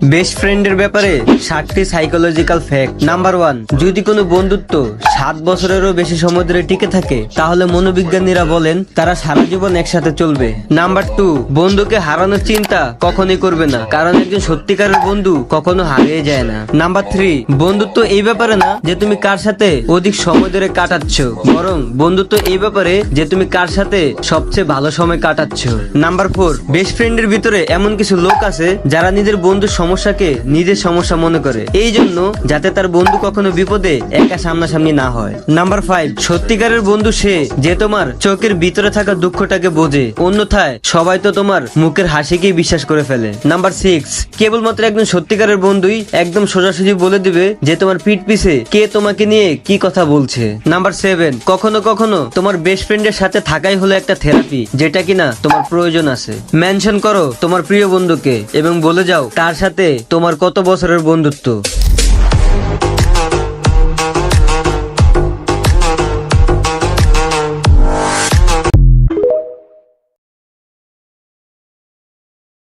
Best ফ্রেন্ডের ব্যাপারে 60টি psychological fact. Number 1, যদি কোনো বন্ধুত্ব 7 বছরেরও বেশি সময় ধরে টিকে থাকে তাহলে মনোবিজ্ঞানীরা বলেন তারা সারা জীবন একসাথে চলবে। নাম্বার 2, বন্ধুকে হারানোর চিন্তা কখনোই করবে না, কারণ একজন সত্যিকারের বন্ধু কখনো হারিয়ে যায় না। নাম্বার 3, বন্ধুত্ব এই ব্যাপারে না যে তুমি কার সাথে অধিক সময় ধরে কাটাচ্ছ, বরং বন্ধুত্ব এই ব্যাপারে যে তুমি কার সাথে সবচেয়ে ভালো সময় কাটাচ্ছ। নাম্বার 4, বেস্ট ফ্রেন্ডের ভিতরে এমন কিছু লোক আছে যারা নিজের বন্ধুর সমস্যাকে নিজের সমস্যা মনে করে, এই জন্য যাতে তার বন্ধু কখনো বিপদে একা সামনাসামনি না হয়। নাম্বার 5, সত্যিকারের বন্ধু সে যে তোমার চোখের ভিতরে থাকা দুঃখটাকে বোঝে, অন্যথায় সবাই তো তোমার মুখের হাসিকেই বিশ্বাস করে ফেলে। নাম্বার 6, কেবলমাত্র একজন সত্যিকারের বন্ধুই একদম সোজাসুজি বলে দিবে যে তোমার পিঠ পিছে কে তোমাকে নিয়ে কি কথা বলছে। নাম্বার 7, কখনো কখনো তোমার বেস্ট ফ্রেন্ডের সাথে থাকাই হলো একটা থেরাপি, যেটা কিনা তোমার প্রয়োজন আছে। মেনশন করো তোমার প্রিয় বন্ধুকে এবং বলে যাও তার সাথে তোমার কত বছরের বন্ধুত্ব।